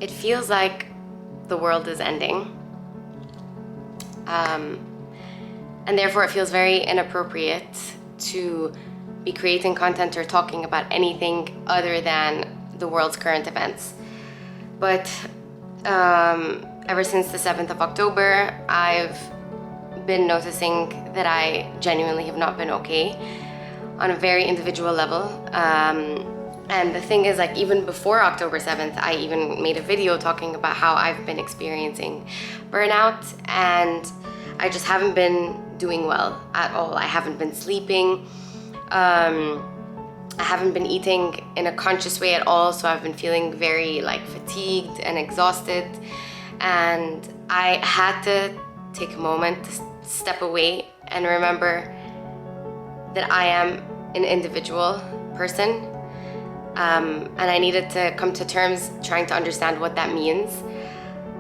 it feels like the world is ending. And therefore it feels very inappropriate to be creating content or talking about anything other than the world's current events. But ever since the 7th of October, I've been noticing that I genuinely have not been okay on a very individual level. And the thing is, like, even before October 7th, I even made a video talking about how I've been experiencing burnout, and I just haven't been doing well at all. I haven't been sleeping. I haven't been eating in a conscious way at all, so I've been feeling very fatigued and exhausted. And I had to take a moment to step away and remember that I am an individual person. And I needed to come to terms trying to understand what that means,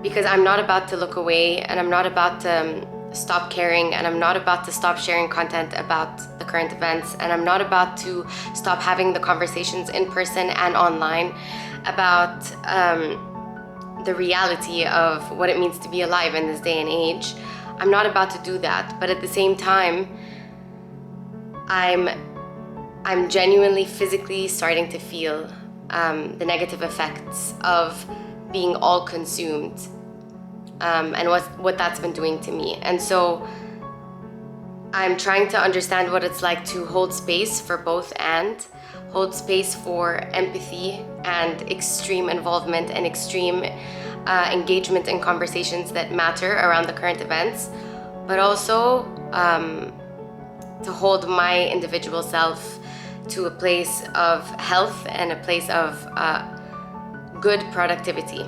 because I'm not about to look away, and I'm not about to stop caring, and I'm not about to stop sharing content about the current events, and I'm not about to stop having the conversations in person and online about the reality of what it means to be alive in this day and age. I'm not about to do that, but at the same time, I'm genuinely physically starting to feel the negative effects of being all consumed, and what that's been doing to me. And so I'm trying to understand what it's like to hold space for both, and hold space for empathy and extreme involvement and extreme engagement in conversations that matter around the current events, but also to hold my individual self to a place of health and a place of good productivity.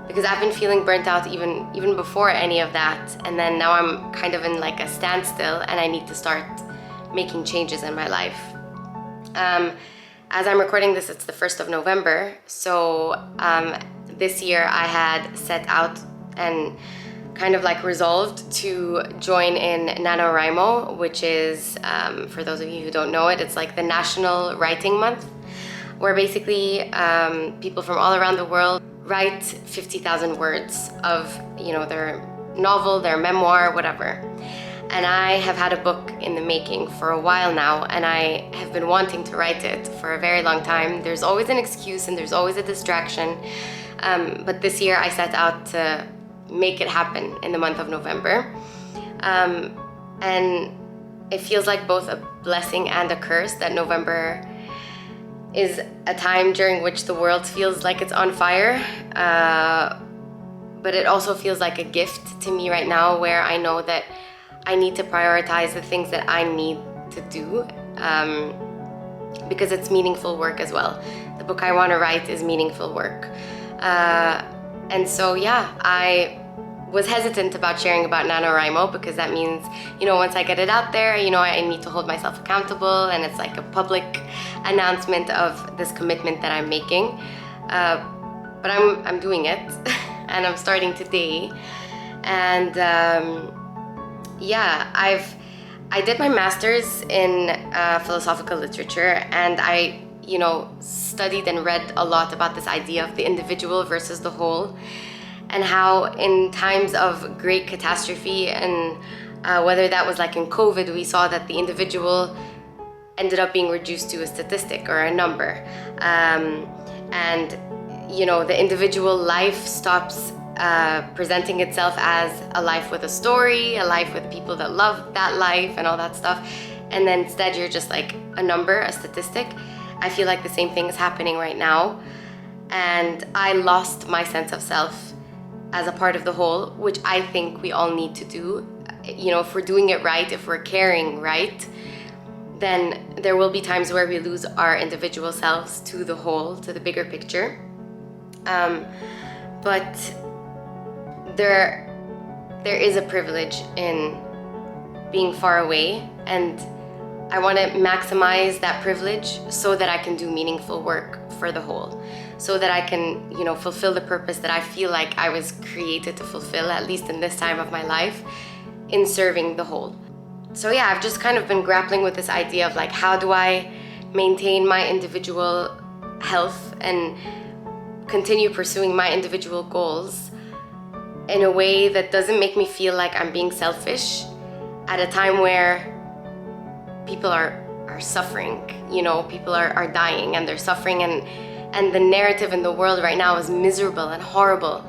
Because I've been feeling burnt out even before any of that, and then now I'm kind of in a standstill, and I need to start making changes in my life. As I'm recording this, it's the 1st of November, so this year I had set out and kind of resolved to join in NaNoWriMo, which is, for those of you who don't know it, it's the National Writing Month, where basically people from all around the world write 50,000 words of their novel, their memoir, whatever. And I have had a book in the making for a while now, and I have been wanting to write it for a very long time. There's always an excuse and there's always a distraction, but this year I set out to make it happen in the month of November. And it feels like both a blessing and a curse that November is a time during which the world feels like it's on fire, but it also feels like a gift to me right now, where I know that I need to prioritize the things that I need to do, because it's meaningful work as well. The book I want to write is meaningful work. And so yeah, I was hesitant about sharing about NaNoWriMo, because that means, once I get it out there, I need to hold myself accountable, and it's like a public announcement of this commitment that I'm making. But I'm doing it, and I'm starting today. And yeah, I did my master's in philosophical literature, and I studied and read a lot about this idea of the individual versus the whole, and how in times of great catastrophe, and whether that was in COVID, we saw that the individual ended up being reduced to a statistic or a number. And the individual life stops presenting itself as a life with a story, a life with people that love that life and all that stuff, and then instead you're just a number, a statistic. I feel like the same thing is happening right now, and I lost my sense of self as a part of the whole, which I think we all need to do. If we're doing it right, if we're caring right, then there will be times where we lose our individual selves to the whole, to the bigger picture. But there is a privilege in being far away, and I want to maximize that privilege so that I can do meaningful work for the whole, so that I can, fulfill the purpose that I feel like I was created to fulfill, at least in this time of my life, in serving the whole. So yeah, I've just kind of been grappling with this idea of how do I maintain my individual health and continue pursuing my individual goals in a way that doesn't make me feel like I'm being selfish at a time where people are suffering, you know, people are dying and they're suffering, and the narrative in the world right now is miserable and horrible.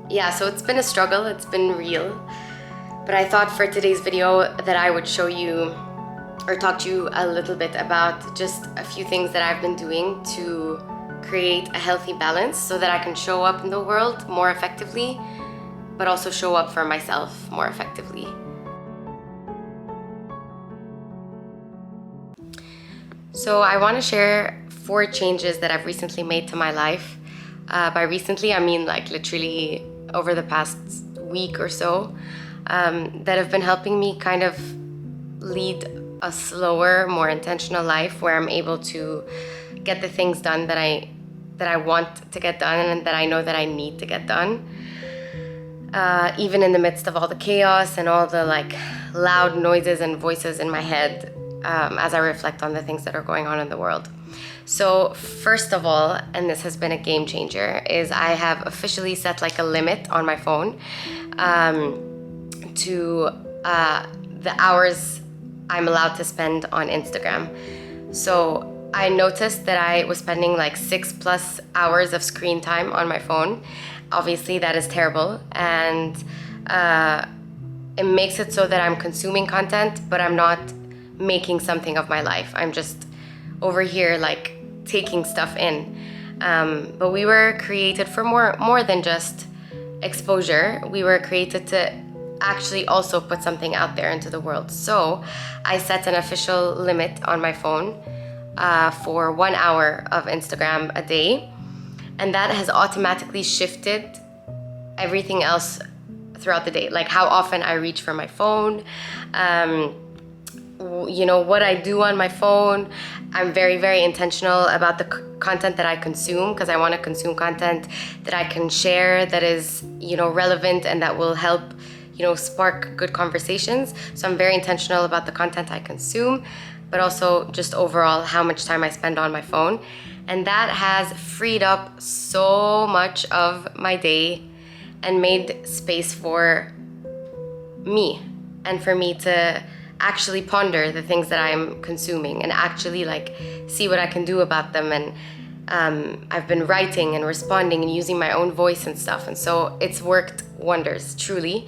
Yeah, so it's been a struggle, it's been real. But I thought for today's video that I would show you or talk to you a little bit about just a few things that I've been doing to create a healthy balance so that I can show up in the world more effectively, but also show up for myself more effectively. So I want to share 4 changes that I've recently made to my life. By recently, I mean like literally over the past week or so, that have been helping me kind of lead a slower, more intentional life where I'm able to get the things done that I want to get done and that I know that I need to get done. Even in the midst of all the chaos and all the like loud noises and voices in my head, as I reflect on the things that are going on in the world. So first of all, and this has been a game changer, is I have officially set like a limit on my phone to the hours I'm allowed to spend on Instagram. So I noticed that I was spending like 6+ hours of screen time on my phone. Obviously that is terrible, and it makes it so that I'm consuming content, but I'm not making something of my life. I'm just over here like taking stuff in. But we were created for more than just exposure. We were created to actually also put something out there into the world. So I set an official limit on my phone for 1 hour of Instagram a day, and that has automatically shifted everything else throughout the day, like how often I reach for my phone, you know, what I do on my phone. I'm very, very intentional about the content that I consume, because I want to consume content that I can share, that is, you know, relevant and that will help, you know, spark good conversations. So I'm very intentional about the content I consume, but also just overall how much time I spend on my phone. And that has freed up so much of my day and made space for me, and for me to actually ponder the things that I'm consuming and actually like see what I can do about them. And I've been writing and responding and using my own voice and stuff, and so it's worked wonders, truly.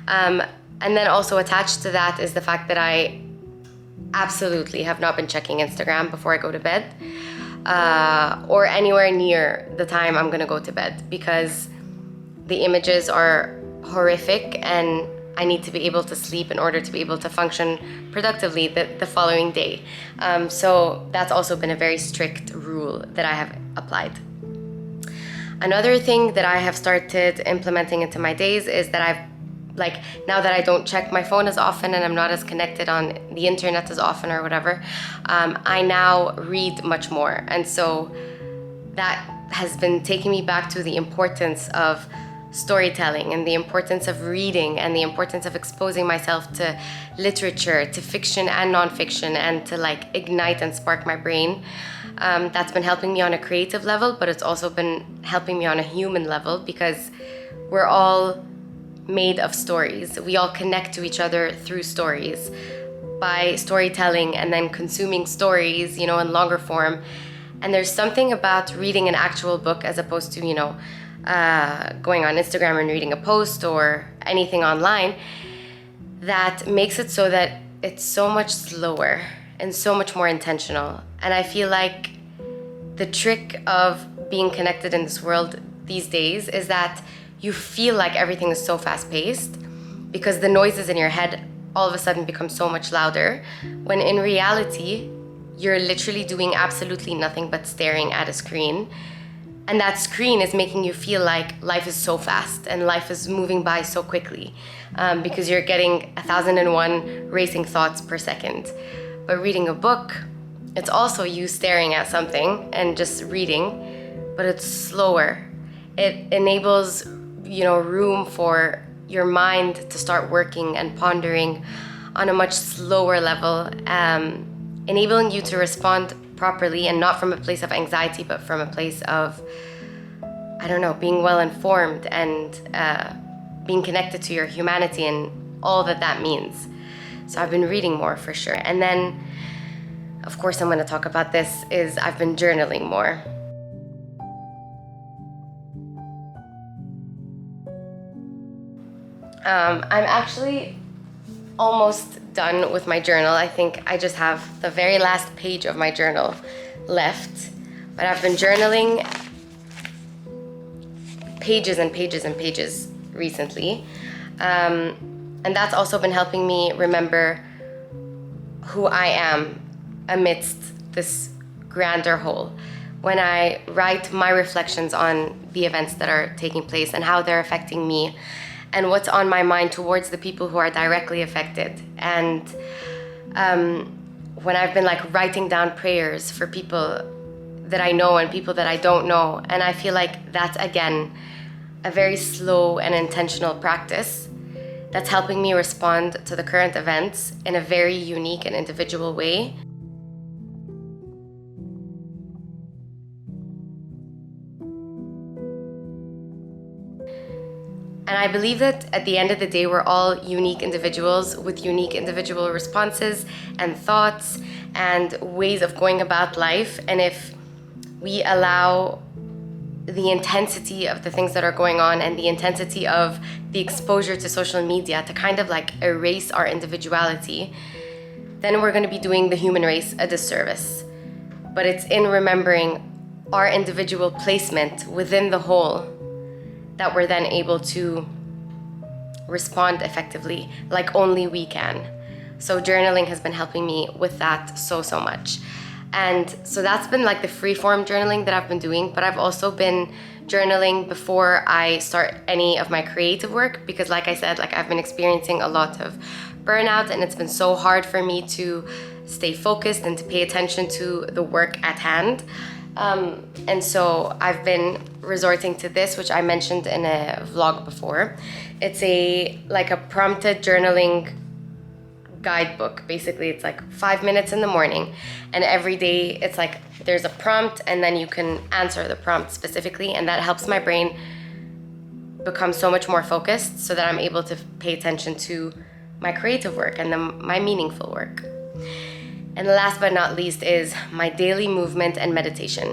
And then also attached to that is the fact that I absolutely have not been checking Instagram before I go to bed, or anywhere near the time I'm gonna go to bed, because the images are horrific and I need to be able to sleep in order to be able to function productively the following day. So that's also been a very strict rule that I have applied. Another thing that I have started implementing into my days is that now that I don't check my phone as often and I'm not as connected on the internet as often or whatever, I now read much more. And so that has been taking me back to the importance of storytelling and the importance of reading and the importance of exposing myself to literature, to fiction and nonfiction, and to like ignite and spark my brain. That's been helping me on a creative level, but it's also been helping me on a human level, because we're all made of stories. We all connect to each other through stories, by storytelling and then consuming stories, you know, in longer form. And there's something about reading an actual book as opposed to, you know, going on Instagram and reading a post or anything online, that makes it so that it's so much slower and so much more intentional. And I feel like the trick of being connected in this world these days is that you feel like everything is so fast-paced, because the noises in your head all of a sudden become so much louder, when in reality you're literally doing absolutely nothing but staring at a screen. And that screen is making you feel like life is so fast and life is moving by so quickly, because you're getting 1,001 racing thoughts per second. But reading a book, it's also you staring at something and just reading, but it's slower. It enables, you know, room for your mind to start working and pondering on a much slower level, enabling you to respond properly, and not from a place of anxiety, but from a place of, I don't know, being well informed and being connected to your humanity and all that that means. So I've been reading more for sure. And then, of course, I'm going to talk about this, is I've been journaling more. I'm actually almost done with my journal. I think I just have the very last page of my journal left. But I've been journaling pages and pages and pages recently. And that's also been helping me remember who I am amidst this grander whole. When I write my reflections on the events that are taking place and how they're affecting me, and what's on my mind towards the people who are directly affected. And when I've been like writing down prayers for people that I know and people that I don't know, and I feel like that's, again, a very slow and intentional practice that's helping me respond to the current events in a very unique and individual way. And I believe that at the end of the day, we're all unique individuals with unique individual responses and thoughts and ways of going about life. And if we allow the intensity of the things that are going on and the intensity of the exposure to social media to kind of like erase our individuality, then we're going to be doing the human race a disservice. But it's in remembering our individual placement within the whole that we're then able to respond effectively like only we can. So journaling has been helping me with that so much. And so that's been like the free-form journaling that I've been doing, but I've also been journaling before I start any of my creative work, because like I said, like I've been experiencing a lot of burnout, and it's been so hard for me to stay focused and to pay attention to the work at hand. And so I've been resorting to this, which I mentioned in a vlog before. It's a prompted journaling guidebook. Basically, it's like 5 minutes in the morning, and every day it's like there's a prompt, and then you can answer the prompt specifically, and that helps my brain become so much more focused so that I'm able to pay attention to my creative work and my meaningful work. And last but not least is my daily movement and meditation.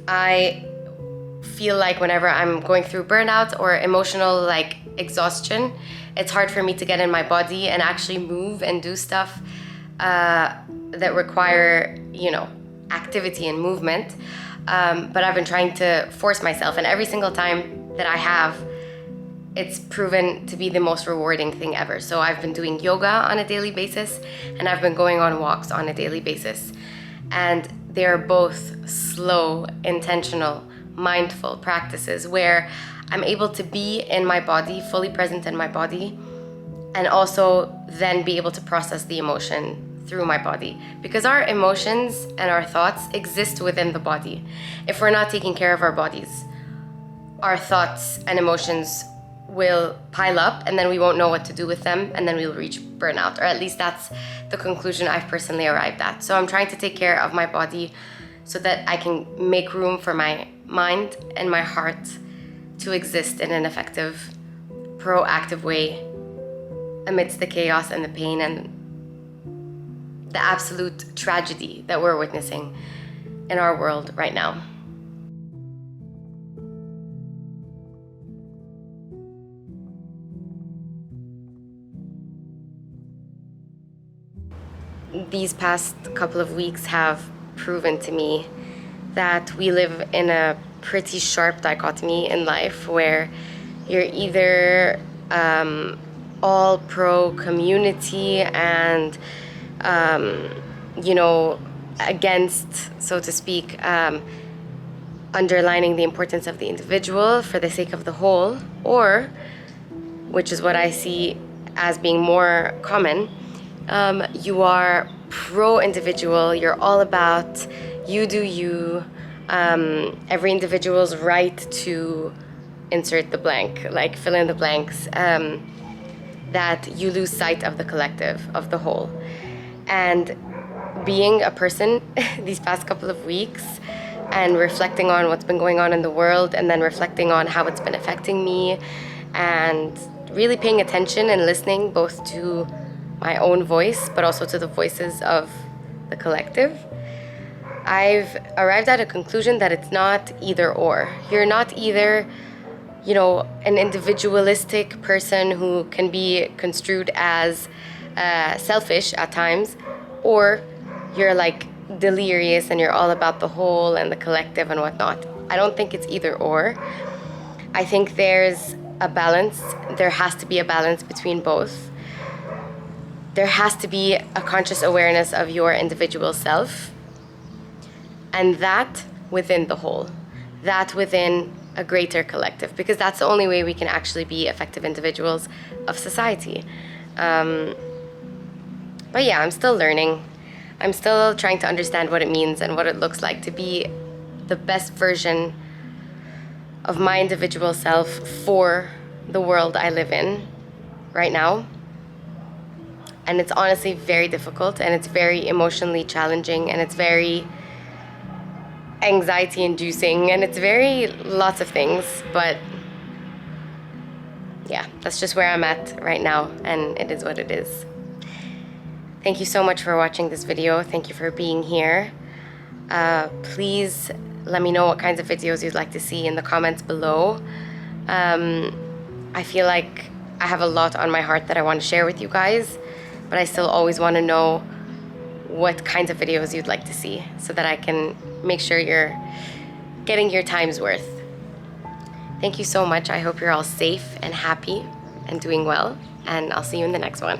I feel like whenever I'm going through burnout or emotional exhaustion, it's hard for me to get in my body and actually move and do stuff that require, activity and movement. But I've been trying to force myself, and every single time that I have, it's proven to be the most rewarding thing ever. So I've been doing yoga on a daily basis, and I've been going on walks on a daily basis. And they're both slow, intentional, mindful practices where I'm able to be in my body, fully present in my body, and also then be able to process the emotion through my body. Because our emotions and our thoughts exist within the body. If we're not taking care of our bodies, our thoughts and emotions will pile up, and then we won't know what to do with them, and then we'll reach burnout, or at least that's the conclusion I've personally arrived at. So I'm trying to take care of my body so that I can make room for my mind and my heart to exist in an effective, proactive way amidst the chaos and the pain and the absolute tragedy that we're witnessing in our world right now. These past couple of weeks have proven to me that we live in a pretty sharp dichotomy in life where you're either all pro-community and, against, so to speak, underlining the importance of the individual for the sake of the whole, or, which is what I see as being more common, you are pro-individual, you're all about you do you, every individual's right to insert the blank, fill in the blanks, that you lose sight of the collective, of the whole. And being a person these past couple of weeks and reflecting on what's been going on in the world, and then reflecting on how it's been affecting me, and really paying attention and listening both to my own voice but also to the voices of the collective, I've arrived at a conclusion that it's not either or. You're not either, an individualistic person who can be construed as selfish at times, or you're like delirious and you're all about the whole and the collective and whatnot. I don't think it's either or. I think there's a balance. There has to be a balance between both. There has to be a conscious awareness of your individual self, and that within the whole, that within a greater collective, because that's the only way we can actually be effective individuals of society. But yeah, I'm still learning. I'm still trying to understand what it means and what it looks like to be the best version of my individual self for the world I live in right now. And it's honestly very difficult, and it's very emotionally challenging, and it's very anxiety inducing, and it's very lots of things. But yeah, that's just where I'm at right now, and it is what it is. Thank you so much for watching this video. Thank you for being here. Please let me know what kinds of videos you'd like to see in the comments below. I feel like I have a lot on my heart that I want to share with you guys, but I still always want to know what kinds of videos you'd like to see so that I can make sure you're getting your time's worth. Thank you so much. I hope you're all safe and happy and doing well, and I'll see you in the next one.